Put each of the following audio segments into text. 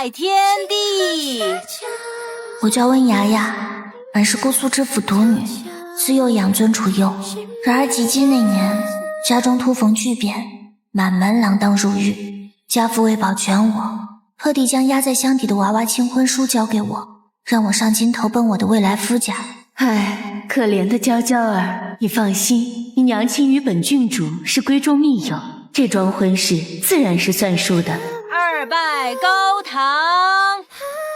拜天地。我叫温雅雅，本是姑苏知府独女，自幼养尊处优。然而及笄那年，家中突逢巨变，满门锒铛入狱。家父为保全我，特地将压在箱底的娃娃亲婚书交给我，让我上京投奔我的未来夫家。唉，可怜的娇娇儿，你放心，你娘亲与本郡主是闺中密友，这桩婚事自然是算数的。二拜高堂。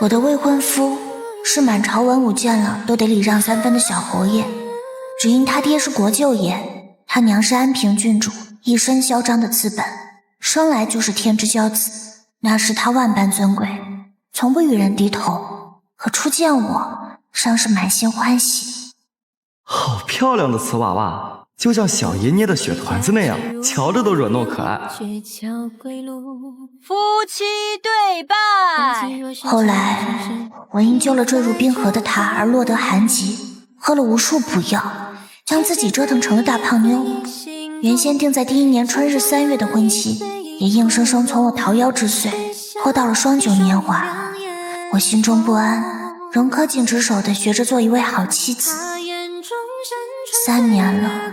我的未婚夫是满朝文武见了都得礼让3分的小侯爷，只因他爹是国舅爷，他娘是安平郡主，一身嚣张的资本，生来就是天之骄子，那是他万般尊贵，从不与人低头，可初见我尚是满心欢喜。好漂亮的瓷娃娃，就像小爷捏的雪团子那样，瞧着都惹糯可爱。夫妻对拜。后来我因救了坠入冰河的他而落得寒疾，喝了无数补药，将自己折腾成了大胖妞。原先定在第1年春日3月的婚期，也硬生生从我桃夭之岁拖到了双9年华。我心中不安，仍恪尽职守地学着做一位好妻子。3年了，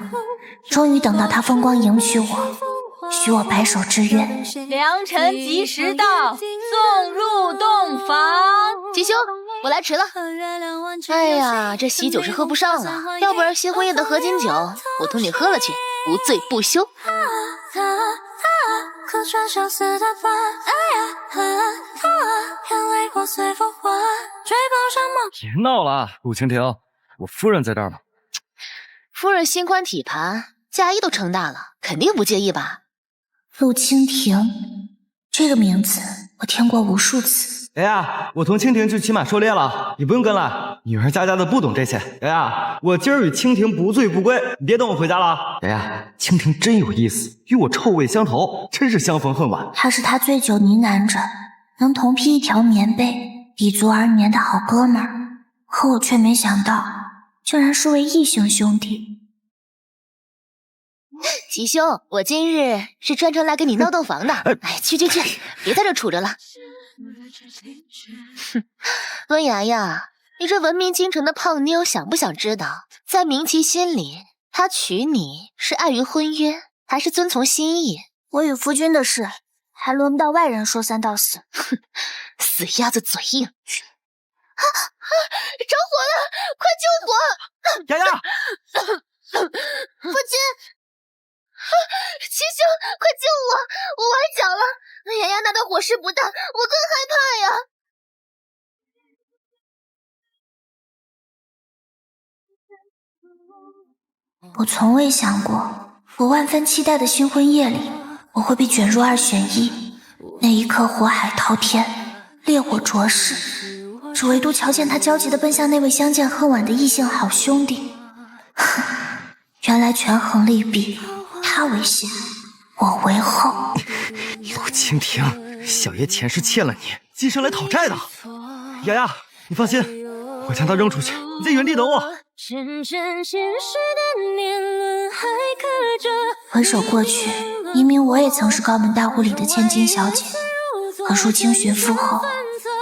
终于等到他风光迎娶我，许我白首之约。良辰吉时到，送入洞房。吉兄，我来迟了。哎呀，这喜酒是喝不上了，要不然新婚夜的合卺酒，我同你喝了去，不醉不休。别闹了，陆蜻蜓，我夫人在这儿呢。夫人心宽体盘，嫁衣都撑大了，肯定不介意吧？陆蜻蜓，这个名字我听过无数次。雅雅，我同蜻蜓去骑马狩猎了，你不用跟来。女儿家的不懂这些。雅雅，我今儿与蜻蜓不醉不归，你别等我回家了。雅雅，蜻蜓真有意思，与我臭味相投，真是相逢恨晚。他是他醉酒呢喃着能同披一条棉被，抵足而眠的好哥们儿，可我却没想到，竟然是位异性兄弟。吉兄，我今日是专程来给你闹洞房的。哎，去，别在这杵着了。哼，温雅雅，你这闻名京城的胖妞，想不想知道，在明琪心里，他娶你是碍于婚约，还是遵从心意？我与夫君的事，还轮不到外人说3道4。哼，死鸭子嘴硬。着火了，快救火！雅雅，夫君。七兄，快救我！我崴脚了！雅雅那的火势不大，我更害怕呀！我从未想过，我万分期待的新婚夜里，我会被卷入2选1。那一刻火海滔天，烈火灼世，只唯独瞧见他焦急地奔向那位相见恨晚的异性好兄弟。原来权衡利弊，他为先，我为后。陆蜻蜓，小爷前世欠了你，今生来讨债的。雅雅，你放心，我将他扔出去，你在原地等我。回首过去，明明我也曾是高门大户里的千金小姐，可入京寻夫后，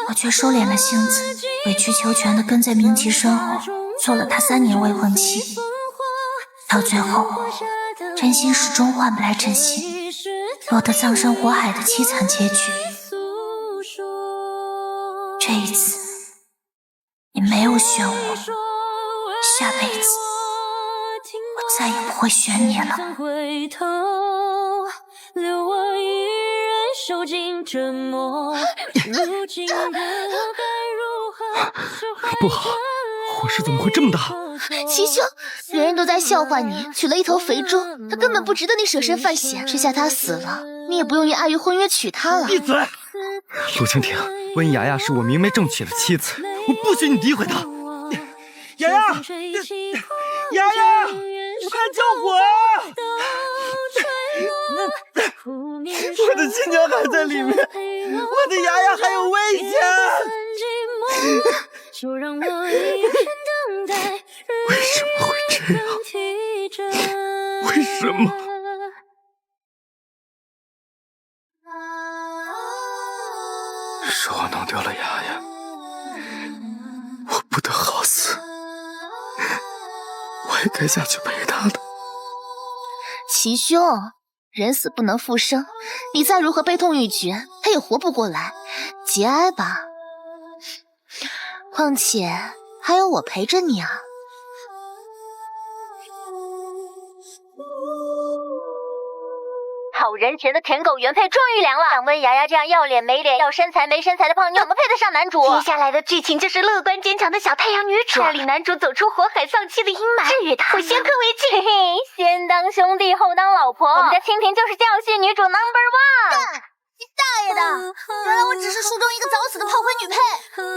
我却收敛了性子，委曲求全地跟在明琪身后，做了他3年未婚妻。到最后，真心始终换不来真心，落得葬身火海的凄惨结局。这一次，你没有选我，下辈子我再也不会选你了。不好，火势怎么会这么大？齐兄，人人都在笑话你娶了一头肥猪，他根本不值得你舍身犯险。这下他死了，你也不用因碍于婚约娶她了。闭嘴！陆蜻蜓，温雅雅是我明媒正娶的妻子，我不许你诋毁她。雅雅，雅雅，快救火啊！我的亲娘还在里面，我的雅雅还有危险。为什么会这样？为什么？是我弄丢了雅雅，我不得好死，我也该下去陪她的。齐兄，人死不能复生，你再如何悲痛欲绝，他也活不过来，节哀吧。况且还有我陪着你啊。好人前的舔狗原配终于凉了。想问雅雅这样要脸没脸、要身材没身材的胖妞，怎么配得上男主？接下来的剧情就是乐观坚强的小太阳女主，带领男主走出火海丧妻的阴霾，治愈他，我先科为敬。嘿嘿，先当兄弟后当老婆，我们家蜻蜓就是教系女主 No.1。你大爷的！原来我只是书中一个早死的炮灰女配，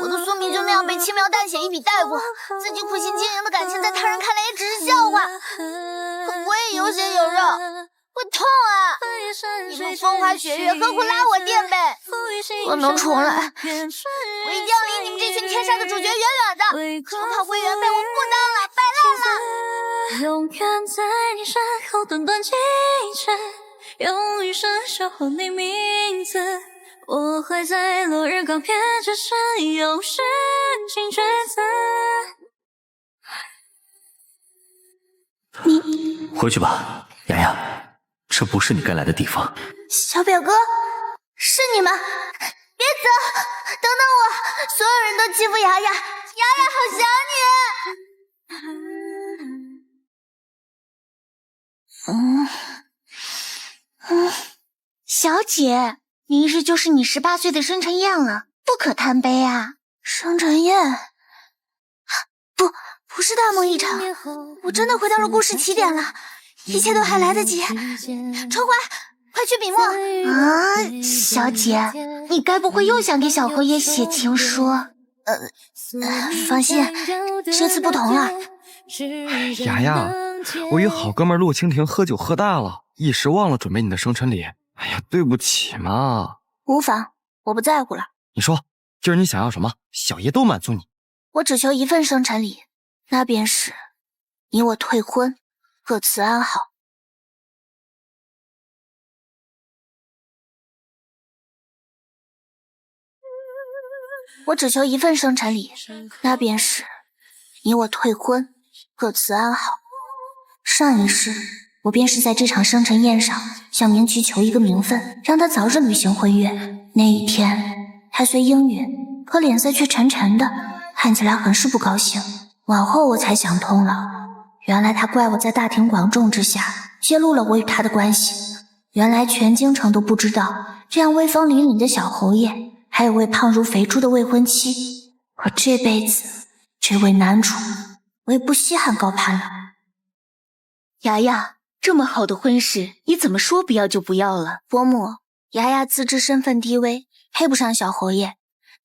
我的宿命就那样被轻描淡写一笔带过，自己苦心经营的感情在他人看来也只是笑话。可我也有血有肉，会痛啊！你们风花雪月，何苦拉我垫背？我能重来，我一定要离你们这群天杀的主角远远的。说炮灰原配我不当了，摆烂了。永远在你身后短短几帧，用余生守候你名字。我会在落日刚片之前，用深情抉择。你回去吧，雅雅，这不是你该来的地方。小表哥，是你吗？别走，等等我！所有人都欺负雅雅，雅雅好想你。小姐，明日就是你18岁的生辰宴了，不可贪杯啊！生辰宴？不是大梦一场，我真的回到了故事起点了，一切都还来得及。春花，快去笔墨啊！小姐，你该不会又想给小侯爷写情书？放心，这次不同了。雅雅，我与好哥们陆蜻蜓喝酒喝大了，一时忘了准备你的生辰礼。哎呀，对不起嘛。无妨，我不在乎了。你说，今儿你想要什么，小爷都满足你。我只求一份生辰礼，那便是你我退婚，各自安好。我只求一份生辰礼，那便是你我退婚，各自安好。上一世，我便是在这场生辰宴上向明渠求一个名分，让他早日履行婚约。那一天，他虽应允，可脸色却沉沉的，看起来很是不高兴。往后我才想通了，原来他怪我在大庭广众之下揭露了我与他的关系。原来全京城都不知道，这样威风凛凛的小侯爷还有位胖如肥猪的未婚妻。可这辈子，这位男主，我也不稀罕高攀了。雅雅，这么好的婚事，你怎么说不要就不要了？伯母，雅雅自知身份低微，配不上小侯爷，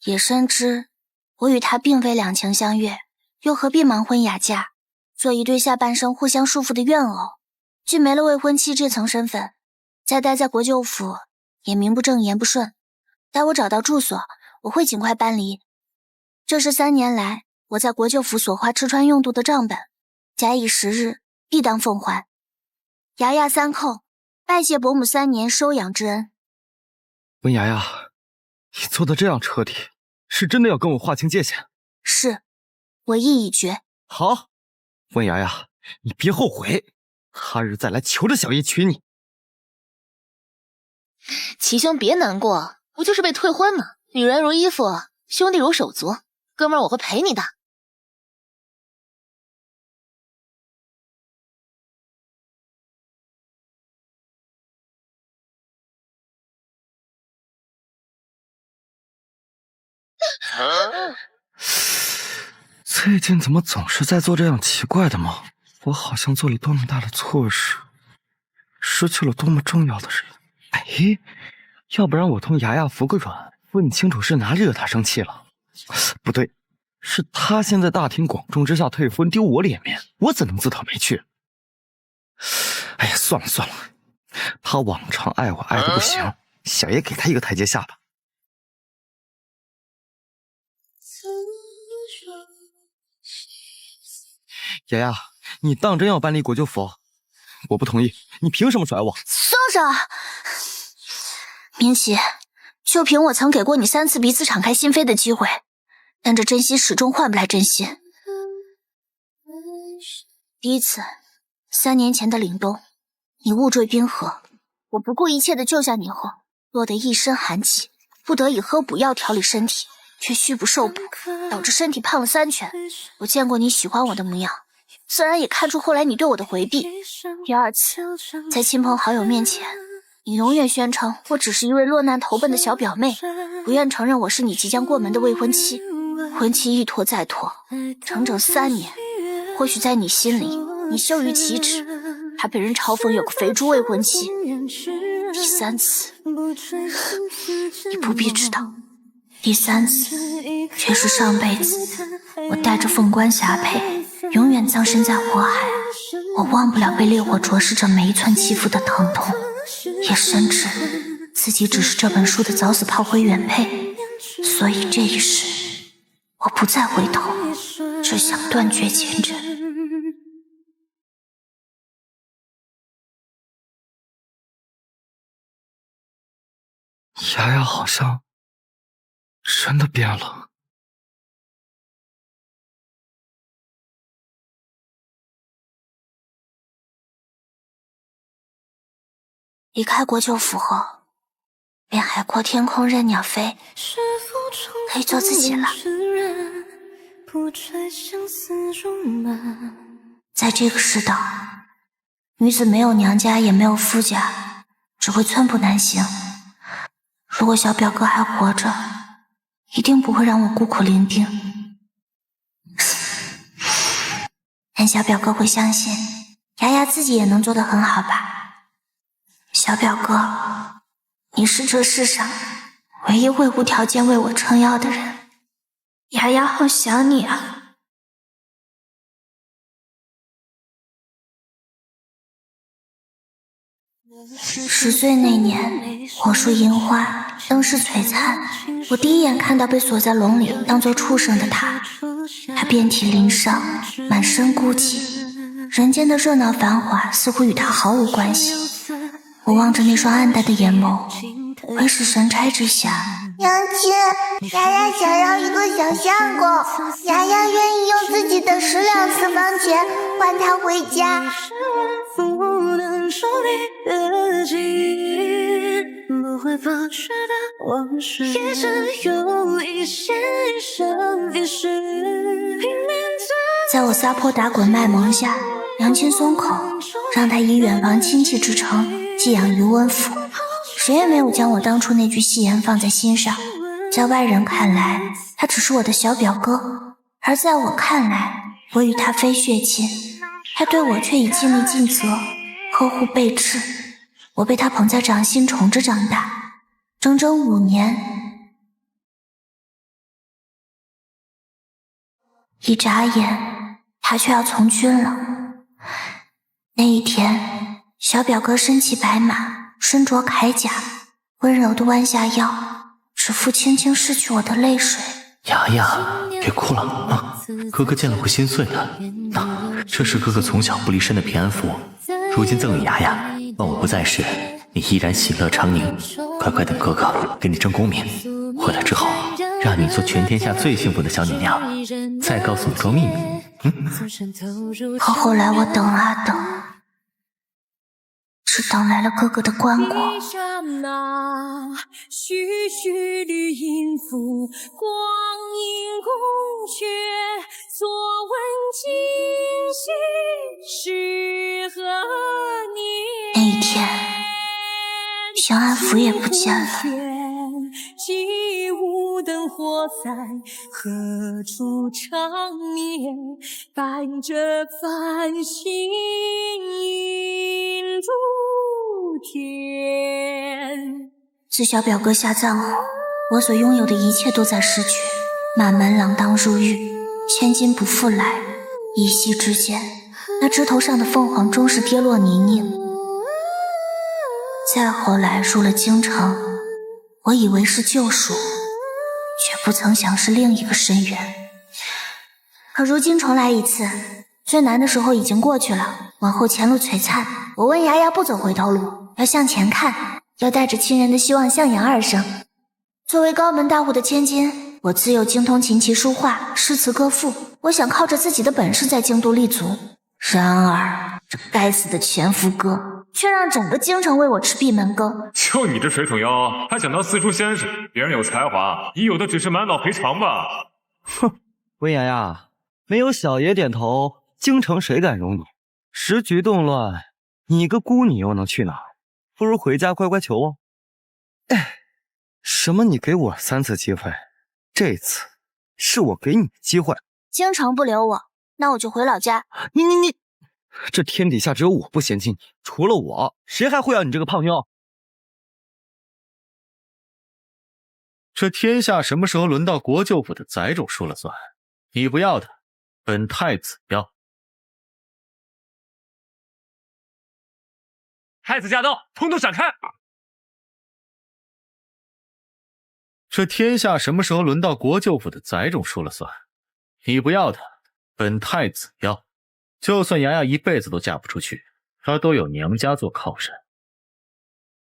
也深知我与他并非两情相悦，又何必盲婚哑嫁，做一对下半生互相束缚的怨偶？既没了未婚妻这层身份，再待在国舅府也名不正言不顺。待我找到住所，我会尽快搬离。这是3年来我在国舅府所花吃穿用度的账本，假以时日，必当奉还。雅雅3叩，拜谢伯母3年收养之恩。温雅雅，你做的这样彻底，是真的要跟我划清界限？是，我意已决。好，温雅雅，你别后悔，他日再来求着小爷娶你。齐兄别难过，不就是被退婚吗？女人如衣服，兄弟如手足，哥们儿我会陪你的。最近怎么总是在做这样奇怪的梦？我好像做了多么大的错事，失去了多么重要的人。哎，要不然我同雅雅服个软，问清楚是哪里惹她生气了。不对，是她先在大庭广众之下退婚，丢我脸面，我怎能自讨没趣？哎呀，算了算了，她往常爱我爱的不行，小爷给她一个台阶下吧。雅雅，你当真要搬离国舅府？我不同意，你凭什么甩我？松手！明启，就凭我曾给过你3次彼此敞开心扉的机会，但这真心始终换不来真心。第一次，3年前的凛冬，你误坠冰河，我不顾一切的救下你后，落得一身寒气，不得已喝补药调理身体，却虚不受补，导致身体胖了3圈。我见过你喜欢我的模样，自然也看出后来你对我的回避。第2次，在亲朋好友面前，你永远宣称我只是一位落难投奔的小表妹，不愿承认我是你即将过门的未婚妻。婚期一拖再拖，整整3年。或许在你心里，你羞于启齿，还被人嘲讽有个肥猪未婚妻。第3次，你不必知道。第3次，却是上辈子我带着凤冠霞帔，永远葬身在火海。我忘不了被烈火灼蚀着每一寸肌肤的疼痛，也深知自己只是这本书的早死炮灰原配，所以这一世我不再回头，只想断绝前尘。雅雅好像真的变了。离开国舅府后，便海阔天空任鸟飞，可以做自己了。在这个世道，女子没有娘家也没有夫家，只会寸步难行。如果小表哥还活着，一定不会让我孤苦伶仃。但小表哥会相信，雅雅自己也能做得很好吧？小表哥，你是这世上唯一会无条件为我撑腰的人。雅雅好想你啊。10岁那年，火树银花，灯饰璀璨，我第一眼看到被锁在笼里当作畜生的他。他遍体鳞伤，满身孤寂，人间的热闹繁华似乎与他毫无关系。我望着那双暗淡的眼眸，唯使神差之下，娘亲，雅雅想要一个小相公，雅雅愿意用自己的10两私房钱换他回家。不能说你的记忆，不会发觉的往事，也只有一些生一世。在我撒泼打滚卖萌下，娘亲松口，让他以远房亲戚之称寄养于温府。谁也没有将我当初那句戏言放在心上，在外人看来，他只是我的小表哥，而在我看来，我与他非血亲，他对我却已尽力尽责，呵护备至。我被他捧在掌心宠着长大，整整5年。一眨眼，他却要从军了。那一天，小表哥身骑白马，身着铠甲，温柔地弯下腰，指腹轻轻拭去我的泪水。雅雅，别哭了啊！哥哥见了会心碎的。这是哥哥从小不离身的平安符，如今赠与雅雅，望我不在时，你依然喜乐常宁。快快等哥哥给你争功名，回来之后让你做全天下最幸福的小女娘，再告诉你个秘密。可后来我等啊等，只等来了哥哥的棺椁。徐徐绿音符，光阴宫阙，所问今夕是何年？那一天，平安符也不见了。既无灯火在，何处长眠？伴着繁星映入天。自小表哥下葬后，我所拥有的一切都在失去，满门锒铛入狱，千金不复来。一夕之间，那枝头上的凤凰终是跌落泥泞。再后来入了京城，我以为是救赎，却不曾想是另一个深渊。可如今重来一次，最难的时候已经过去了，往后前路璀璨。我问雅雅不走回头路，要向前看，要带着亲人的希望向阳而生。作为高门大户的千金，我自幼精通琴棋书画、诗词歌赋，我想靠着自己的本事在京都立足。然而，这该死的前夫哥却让整个京城为我吃闭门羹。就你这水桶腰，还想当四书先生？别人有才华，你有的只是满脑肥肠吧？哼，温雅雅，没有小爷点头，京城谁敢容你？时局动乱，你个孤女又能去哪？不如回家乖乖求哦。哎，什么？你给我3次机会，这次是我给你的机会。京城不留我，那我就回老家。你，这天底下只有我不嫌弃你，除了我，谁还会要你这个胖妞？这天下什么时候轮到国舅府的宰种说了算？你不要的，本太子要。太子驾到，通通闪开！这天下什么时候轮到国舅府的宰种说了算？你不要的，本太子要。就算雅雅一辈子都嫁不出去，她都有娘家做靠山。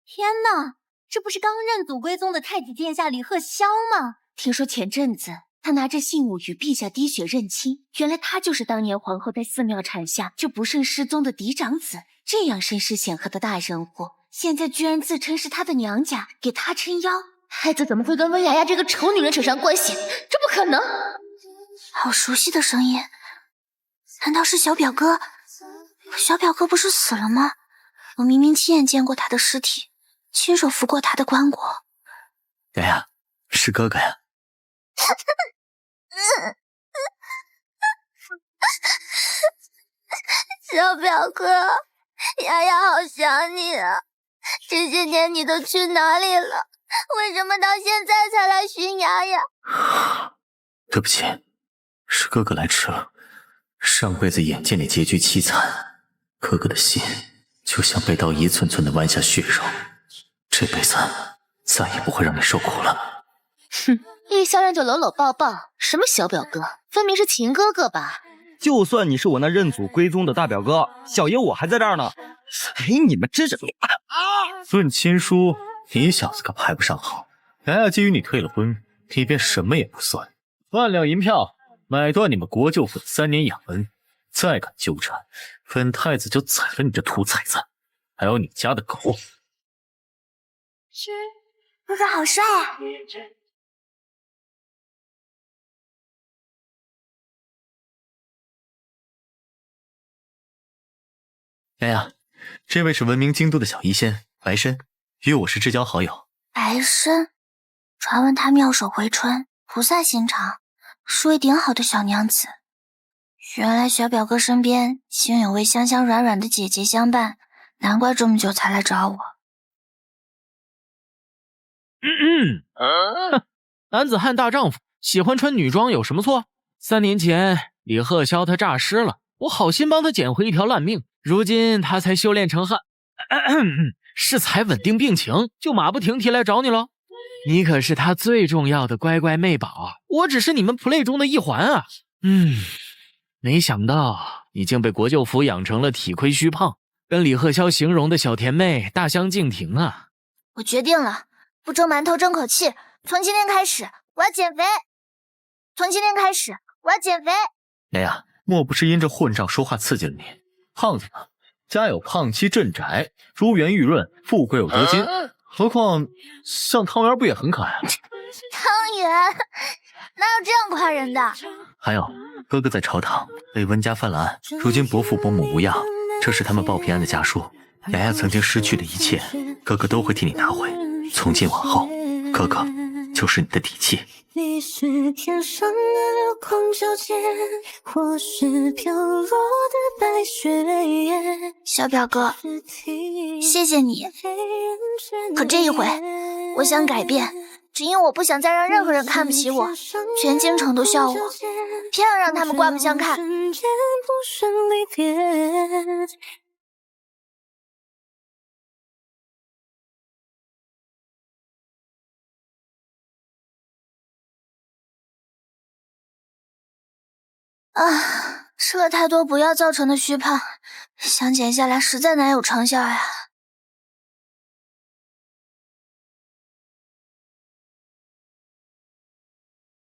天哪，这不是刚认祖归宗的太子殿下李鹤霄吗？听说前阵子他拿着信物与陛下滴血认亲，原来他就是当年皇后在寺庙产下就不慎失踪的嫡长子。这样身世显赫的大人物，现在居然自称是他的娘家，给他撑腰。孩子怎么会跟温雅雅这个丑女人扯上关系？这不可能！好熟悉的声音，难道是小表哥？小表哥不是死了吗？我明明亲眼见过他的尸体，亲手扶过他的棺椁。雅雅，是哥哥呀。小表哥，雅雅好想你啊！这些年你都去哪里了？为什么到现在才来寻雅雅？对不起，是哥哥来迟了。上辈子眼见你结局凄惨，哥哥的心就像被刀一寸寸的剜下血肉，这辈子再也不会让你受苦了。哼，一相认就搂搂抱抱，什么小表哥，分明是秦哥哥吧？就算你是我那认祖归宗的大表哥，小爷我还在这儿呢。哎，你们真是……论亲疏，你小子可排不上号。雅雅既与你退了婚，你便什么也不算。万两银票买断你们国舅府的3年养恩，再敢纠缠，本太子就宰了你这土崽子，还有你家的狗。哥哥好帅啊！雅雅，这位是闻名京都的小医仙白参，与我是至交好友。白参，传闻她妙手回春，菩萨心肠，是位顶好的小娘子。原来小表哥身边竟有位香香软软的姐姐相伴，难怪这么久才来找我。男子汉大丈夫，喜欢穿女装有什么错？3年前李鹤霄他诈尸了，我好心帮他捡回一条烂命，如今他才修炼成汉，适才稳定病情，就马不停蹄来找你了。你可是他最重要的乖乖妹宝啊，我只是你们 play 中的一环啊。没想到你竟被国舅府养成了体亏虚胖，跟李鹤霄形容的小甜妹大相径庭啊。我决定了，不蒸馒头争口气，从今天开始我要减肥。从今天开始我要减肥。雅雅，莫不是因这混账说话刺激了你？胖子呢？家有胖妻镇宅，珠圆玉润，富贵有得金。何况像汤圆不也很可爱啊？汤圆哪有这样夸人的？还有，哥哥在朝堂被温家翻了案，如今伯父伯母无恙，这是他们报平安的家书。雅雅曾经失去的一切，哥哥都会替你拿回。从今往后，哥哥就是你的底气。你是天上的流光照见，或是飘落的白雪叶。小表哥，谢谢你。可这一回，我想改变，只因我不想再让任何人看不起我，全京城都笑我，偏要让他们刮目相看。吃了太多补药造成的虚胖，想减下来实在难有成效呀。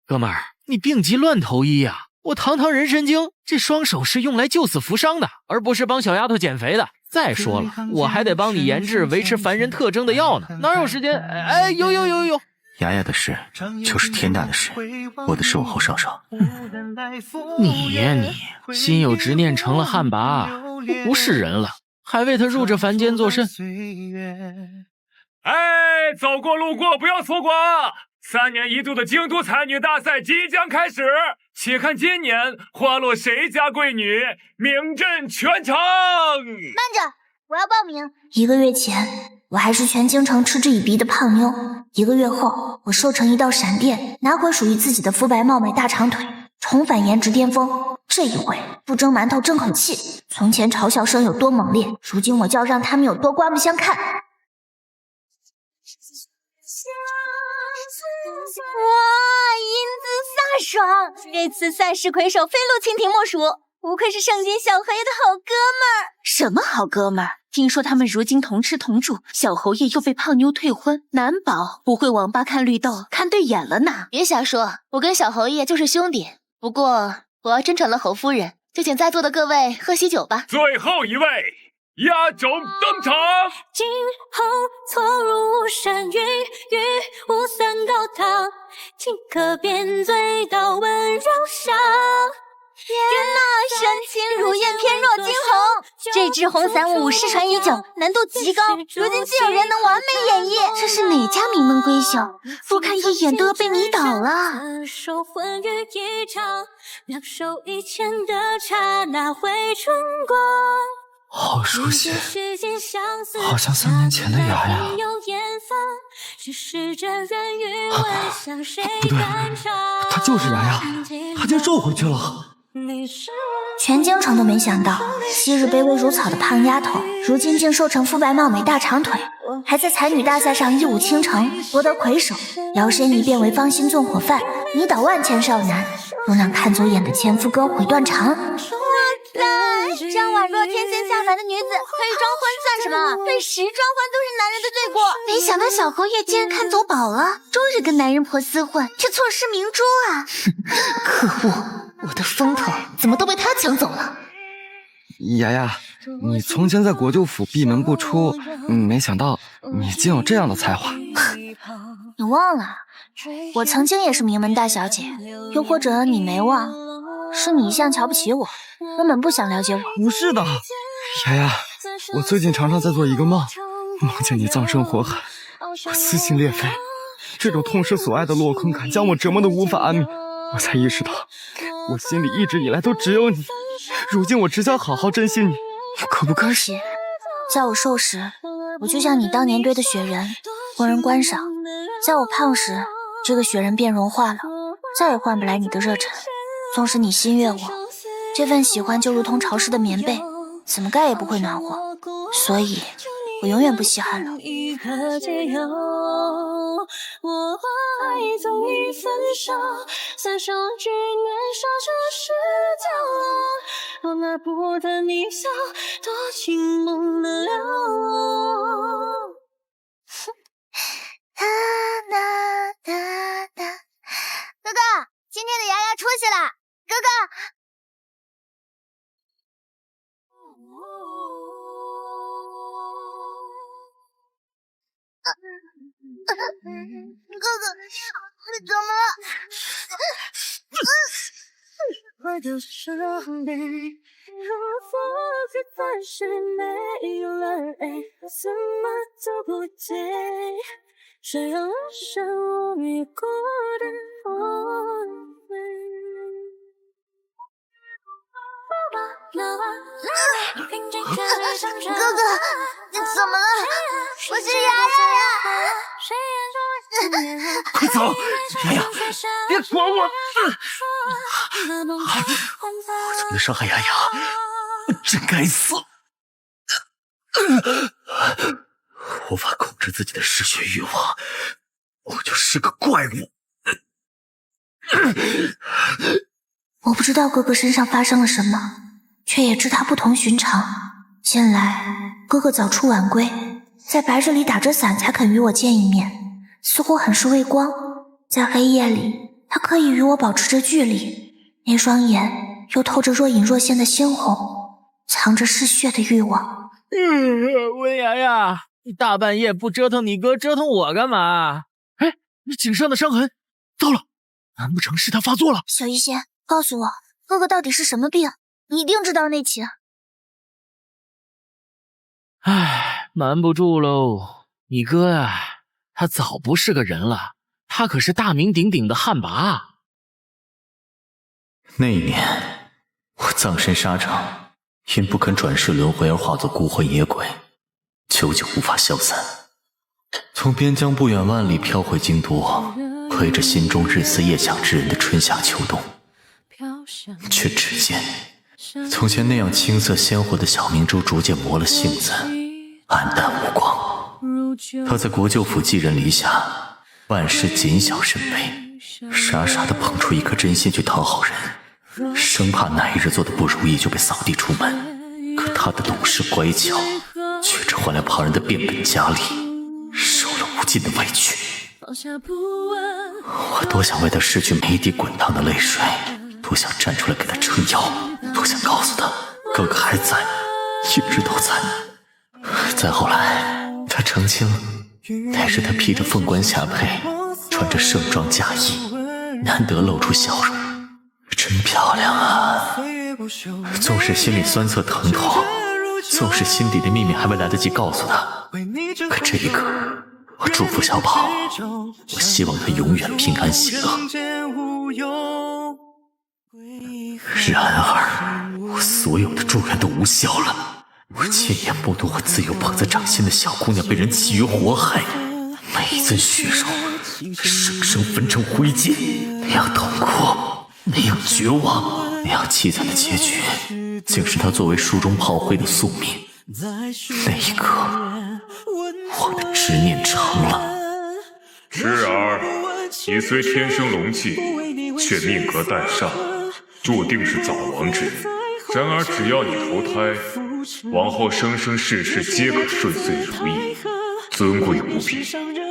哥们儿，你病急乱投医呀！我堂堂人参精，这双手是用来救死扶伤的，而不是帮小丫头减肥的。再说了，我还得帮你研制维持凡人特征的药呢，哪有时间？哎，有。雅雅的事就是天大的事，我的事往后稍稍。你呀你，心有执念成了旱魃，不是人了，还为他入这凡间作甚？哎，走过路过不要错过！3年一度的京都才女大赛即将开始，且看今年花落谁家贵女，名震全城。慢着，我要报名。1个月前，我还是全京城嗤之以鼻的胖妞；1个月后，我瘦成一道闪电，拿回属于自己的肤白貌美大长腿，重返颜值巅峰。这一回，不蒸馒头争口气。从前嘲笑声有多猛烈，如今我就要让他们有多刮目相看。哇，英姿飒爽！这次赛事魁首非陆蜻蜓莫属，不愧是圣贤小侯爷的好哥们儿。什么好哥们儿？听说他们如今同吃同住，小侯爷又被胖妞退婚，难保不会网吧看绿豆看对眼了呢。别瞎说，我跟小侯爷就是兄弟。不过我要真成了侯夫人，就请在座的各位喝喜酒吧。最后一位压轴登场，今后错入巫山云雨无三高堂，顷刻变醉到温柔乡。天呐，山清如燕，翩若惊鸿。这支红伞舞失传已久，难度极高，如今竟有人能完美演绎。这是哪家名门闺秀？不看一眼都要被迷倒了。手混于一场，两手一牵的刹那会春光。好熟悉，好像3年前的雅雅。不对，她就是雅雅，她竟瘦回去了。全京城都没想到，昔日卑微如草的胖丫头，如今竟瘦成肤白貌美大长腿，还在才女大赛上一舞倾城，夺得魁首，摇身一变为芳心纵火犯，迷倒万千少男，能让看走眼的前夫割毁断肠。这样宛若天仙下凡的女子，可以装婚算什么？被10装婚都是男人的罪过。没想到小侯爷竟然看走宝了，终日跟男人婆厮混，这错失明珠啊！可恶，我的风头怎么都被他抢走了？雅雅，你从前在国舅府闭门不出，没想到你竟有这样的才华。你忘了，我曾经也是名门大小姐，又或者你没忘，是你一向瞧不起我，根本不想了解我。不是的，雅雅，我最近常常在做一个梦，梦见你葬身火海，我撕心裂肺，这种痛失所爱的落空感将我折磨得无法安眠。我才意识到，我心里一直以来都只有你，如今我只想好好珍惜你，可不可以？在我瘦时，我就像你当年堆的雪人，供人观赏；在我胖时，这个雪人便融化了，再也换不来你的热忱。纵使你心悦我，这份喜欢就如同潮湿的棉被，怎么盖也不会暖和，所以我永远不稀罕了。我爱总一分手，三生只能守着世角，若拿不得你笑，多情梦的流。哥哥，今天的雅雅出息了，哥哥。哥哥，你怎么了？我的伤悲，如果这暂时没有了爱，怎么都不对。这样人生我也过得荒废。哥哥，你怎么了？我是雅雅呀！快走，雅雅，别管我！我怎么能伤害雅雅？真该死！无法控制自己的嗜血欲望，我就是个怪物。我不知道哥哥身上发生了什么，却也知他不同寻常。近来哥哥早出晚归，在白日里打着伞才肯与我见一面，似乎很是畏光。在黑夜里，他刻意与我保持着距离，那双眼又透着若隐若现的鲜红，藏着嗜血的欲望。温雅雅，你大半夜不折腾你哥，折腾我干嘛？哎，你颈上的伤痕，糟了，难不成是他发作了？小医仙，告诉我，哥哥到底是什么病？你一定知道内情。唉，瞒不住喽，你哥啊，他早不是个人了，他可是大名鼎鼎的旱魃。那一年，我葬身沙场，因不肯转世轮回而化作孤魂野鬼，久久无法消散。从边疆不远万里飘回京都，窥着心中日思夜想之人的春夏秋冬，却只见从前那样青涩鲜活的小明珠逐渐磨了性子，黯淡无光。他在国舅府寄人篱下，万事谨小慎微，傻傻地捧出一颗真心去讨好人，生怕哪一日做的不如意就被扫地出门。可他的懂事乖巧，却只换来旁人的变本加厉，受了无尽的委屈。我多想为他拭去每一滴滚烫的泪水，多想站出来给他撑腰，多想告诉他哥哥还在，一直都在。再后来他成亲了，那时他披着凤冠霞帔，穿着盛装嫁衣，难得露出笑容，真漂亮啊。纵使心里酸涩疼痛，纵使心底的秘密还未来得及告诉他，可这一刻我祝福小宝，我希望他永远平安喜乐。然而我所有的祝愿都无效了，我亲眼目睹我自幼捧在掌心的小姑娘被人弃于火海，每一寸血肉生生焚成灰烬，那样痛苦，那样绝望，那样凄惨的结局，竟是他作为书中炮灰的宿命。那一刻，我的执念成了。侄儿，你虽天生龙气，却命格旦煞，注定是早亡之人。然而只要你投胎，往后生生世世皆可顺遂如意，尊贵无比。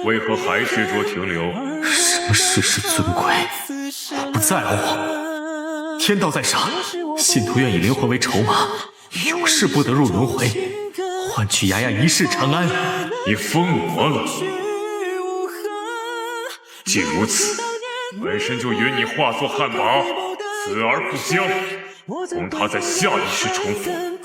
为何还执着停留？什么世世尊贵？我不在乎。天道在上，信徒愿以灵魂为筹码，永世不得入轮回，换取雅雅一世长安。你疯魔了！既如此，本身就允你化作旱魃，死而不僵，供他在下一世重逢。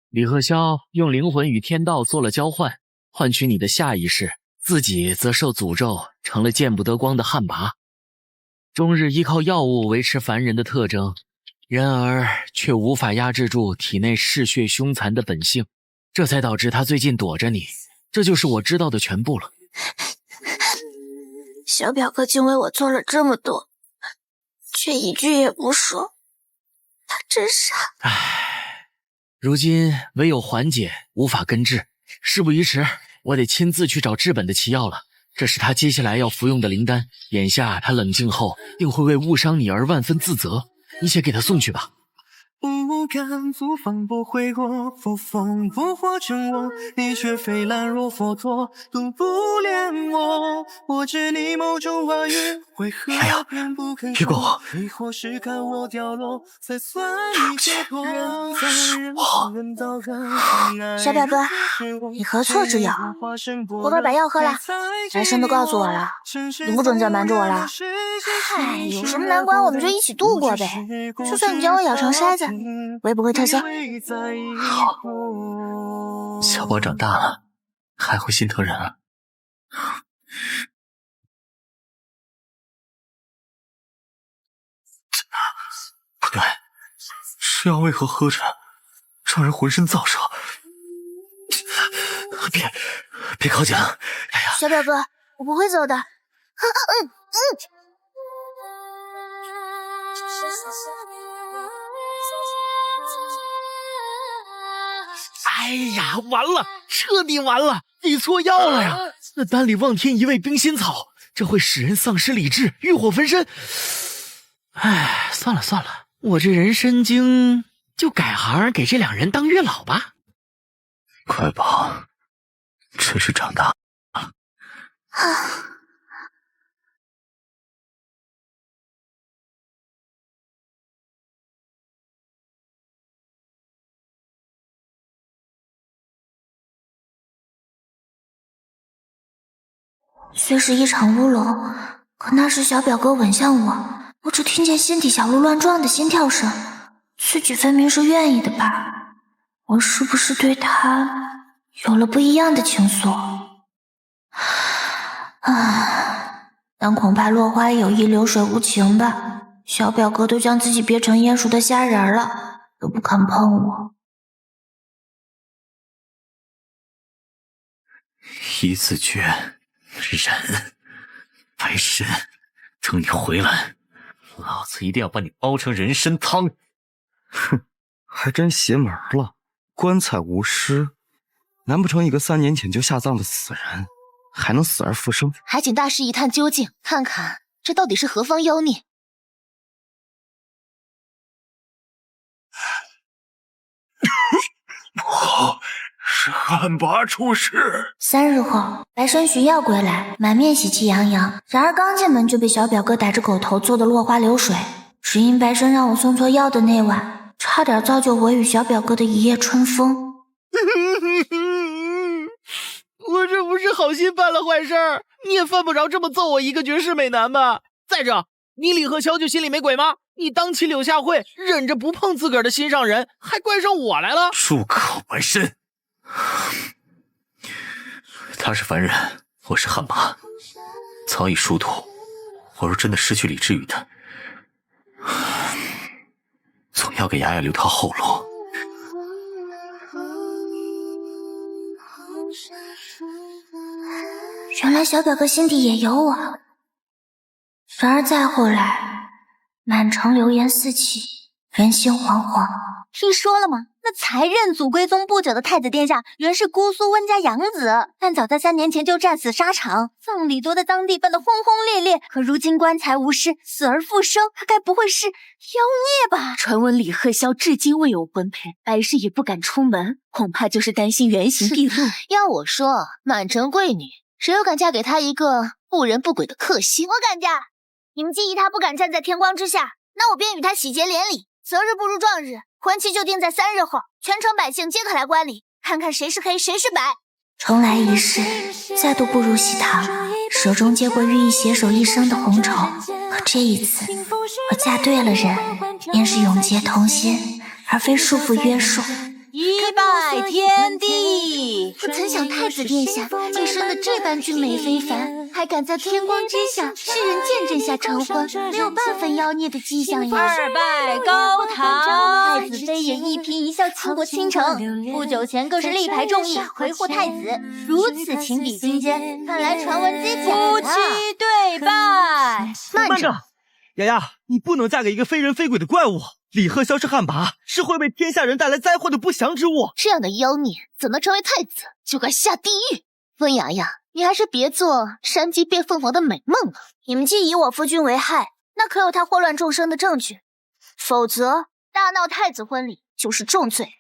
李鹤霄用灵魂与天道做了交换，换取你的下一世，自己则受诅咒，成了见不得光的旱魃，终日依靠药物维持凡人的特征，然而却无法压制住体内嗜血凶残的本性，这才导致他最近躲着你。这就是我知道的全部了。小表哥竟为我做了这么多，却一句也不说，他真傻。唉，如今唯有缓解，无法根治。事不宜迟，我得亲自去找治本的奇药了。这是他接下来要服用的灵丹，眼下他冷静后定会为误伤你而万分自责。你且给他送去吧。不敢阻放不回过，佛风不化成我，你却飞兰若佛陀，都不怜我。我知你眸中花语，为何偏不肯说？亦或是看我掉落，才算一解脱。小表哥，你何错之有？我快把药喝了。来生都告诉我了，你不准再瞒着我了。嗨，有什么难关我们就一起度过呗。就算你将我咬成筛子，我也不会特色。好，小宝长大了，还会心疼人了。不对，这药为何喝着让人浑身燥热？别靠近了，哎呀！小表哥，我不会走的。哎呀，完了，彻底完了，给错药了呀！那丹里望天一味冰心草，这会使人丧失理智，欲火焚身。哎，算了算了，我这人参精就改行给这两人当月老吧。乖宝，真是长大了，虽是一场乌龙，可那时小表哥吻向我只听见心底小鹿乱撞的心跳声，自己分明是愿意的吧？我是不是对他有了不一样的情愫？但恐怕落花有意，流水无情吧。小表哥都将自己憋成鼹鼠的虾仁了，都不肯碰我。一字诀，忍，白参，等你回来，老子一定要把你煲成人参汤。哼，还真邪门了。棺材无尸，难不成一个3年前就下葬的死人还能死而复生？还请大师一探究竟，看看这到底是何方妖孽。我是旱魃出世。3日后，白参寻药归来，满面喜气洋洋。然而刚进门就被小表哥打着狗头揍得落花流水。只因白参让我送错药的那晚，差点造就我与小表哥的一夜春风。我这不是好心办了坏事儿，你也犯不着这么揍我一个绝世美男吧？再者，你李鹤霄就心里没鬼吗？你当起柳下惠，忍着不碰自个儿的心上人，还怪上我来了？住口，白参！他是凡人，我是旱魃，早已殊途。我若真的失去理智于他，总要给雅雅留条后路。原来小表哥心底也有我。然而再后来，满城流言四起，人心惶惶。听说了吗？那才认祖归宗不久的太子殿下，原是姑苏温家养子，但早在3年前就战死沙场，葬礼多的当地办得轰轰烈烈。可如今棺材无尸，死而复生，他该不会是妖孽吧？传闻李鹤霄至今未有婚配，白氏也不敢出门，恐怕就是担心原形毕露。要我说，满城贵女，谁又敢嫁给他一个不人不鬼的克星？我敢嫁。你们既疑他不敢站在天光之下，那我便与他喜结连理，择日不如撞日，婚期就定在3日后，全城百姓皆可来观礼，看看谁是黑谁是白。重来一世，再度步入喜堂，手中接过寓意携手一生的红绸。可这一次，我嫁对了人，便是永结同心，而非束缚约束。一拜天地！不曾想太子殿下竟生得这般俊美非凡，还敢在天光之下、世人见证下成婚，没有半分妖孽的迹象呀！二拜高堂，太子妃也一颦一笑倾国倾城，不久前更是力排众议维护太子，如此情比金坚，看来传闻皆假。夫妻对拜，慢着，雅雅，你不能嫁给一个非人非鬼的怪物。李鹤霄是旱魃，是会为天下人带来灾祸的不祥之物。这样的妖孽怎能成为太子？就该下地狱！温雅雅，你还是别做山鸡变凤凰的美梦了。你们既以我夫君为害，那可有他祸乱众生的证据？否则大闹太子婚礼就是重罪。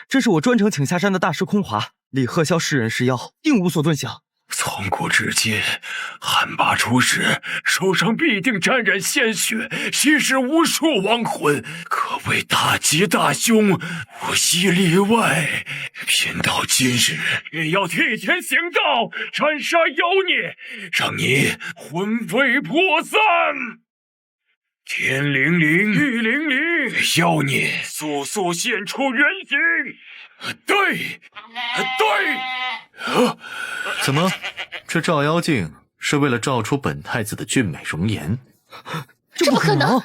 这是我专程请下山的大师空华，李鹤霄是人是妖，定无所遁形。从古至今，旱魃出世，手上必定沾染鲜血，吸食无数亡魂，可谓大吉大凶，无一例外。偏到今日，便要替天行道，斩杀妖孽，让你魂飞魄散。天灵灵，地灵灵，妖孽速速现出原形！对，怎么，这照妖镜是为了照出本太子的俊美容颜？这不可能！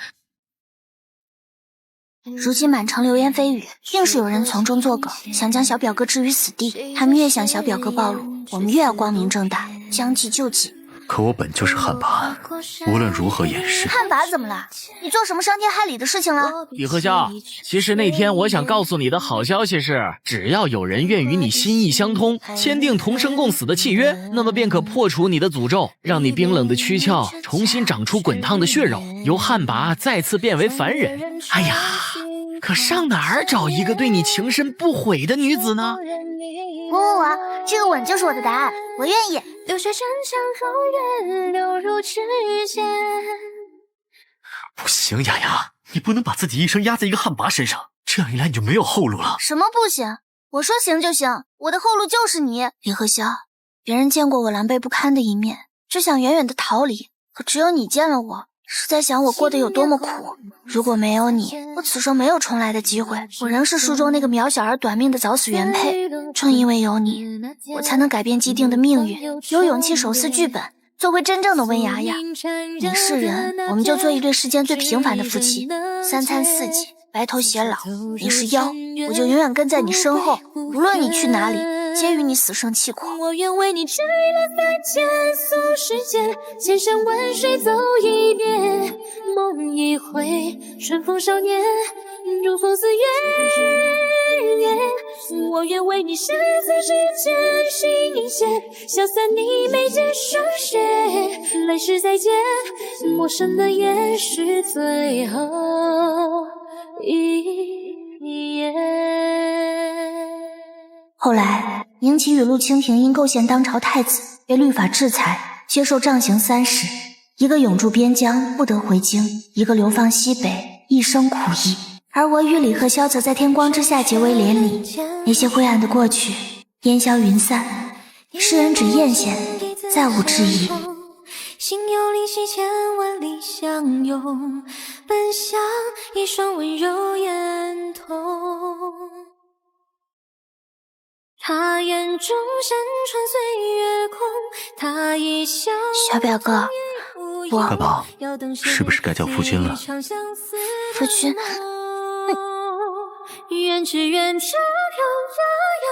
如今满城流言蜚语，硬是有人从中作梗，想将小表哥置于死地。他们越想小表哥暴露，我们越要光明正大，将计就计。可我本就是旱魃，无论如何掩饰。旱魃怎么了？你做什么伤天害理的事情了？李鹤霄，其实那天我想告诉你的好消息是，只要有人愿与你心意相通，签订同生共死的契约，那么便可破除你的诅咒，让你冰冷的躯壳重新长出滚烫的血肉，由旱魃再次变为凡人。哎呀，可上哪儿找一个对你情深不悔的女子呢？我，这个吻就是我的答案，我愿意。流水成江后月，流入指尖。不行，雅雅，你不能把自己一生压在一个旱魃身上，这样一来你就没有后路了。什么不行？我说行就行，我的后路就是你。李鹤霄，别人见过我狼狈不堪的一面，只想远远的逃离，可只有你见了我，是在想我过得有多么苦。如果没有你，我此生没有重来的机会，我仍是书中那个渺小而短命的早死原配。正因为有你，我才能改变既定的命运，有勇气手撕剧本，做回真正的温雅雅。你是人，我们就做一对世间最平凡的夫妻，3餐4季，白头偕老。你是妖，我就永远跟在你身后，无论你去哪里，皆与你死生契阔。我愿为你摘了凡间俗世间，千山万水走一遍，梦一回，春风少年，如风似月。我愿为你生死之间心血，消散你眉间霜雪。来世再见，陌生的也许最后一眼。后来，宁齐与陆蜻蜓因构陷当朝太子，被律法制裁，接受杖刑30。一个永驻边疆，不得回京；一个流放西北，一生苦役。而我与李鹤霄则在天光之下结为连理。那些灰暗的过去，烟消云散，世人只艳羡，再无之意。心有灵犀千万里相拥，奔向一双温柔眼瞳。他眼中山川岁月空，他一笑。小表哥，乖宝，是不是该叫夫君了？夫君。远志远眺眺遥遥，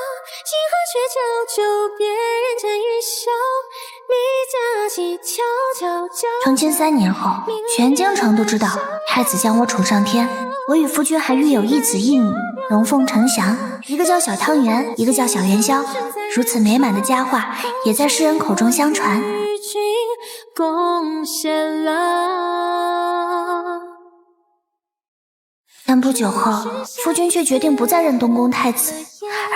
几何却教就别人间一笑。离家期悄悄悄。成亲3年后，全京城都知道太子将我宠上天。我与夫君还育有一子一女，龙凤呈祥，一个叫小汤圆，一个叫小元宵。如此美满的佳话，也在世人口中相传。贡献了。但不久后，夫君却决定不再任东宫太子，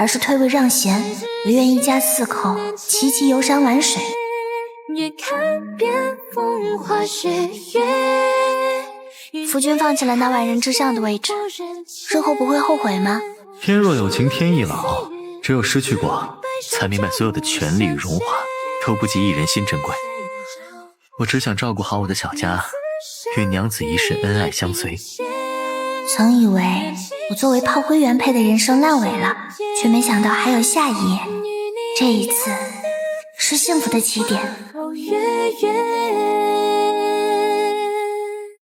而是退位让贤，唯愿一家4口齐齐游山玩水。越看遍风花雪月。夫君放弃了那万人之上的位置，日后不会后悔吗？天若有情天亦老，只有失去过，才明白所有的权力与荣华都不及一人心珍贵。我只想照顾好我的小家，与娘子一世恩爱相随。曾以为我作为炮灰原配的人生烂尾了，却没想到还有下一页。这一次是幸福的起点。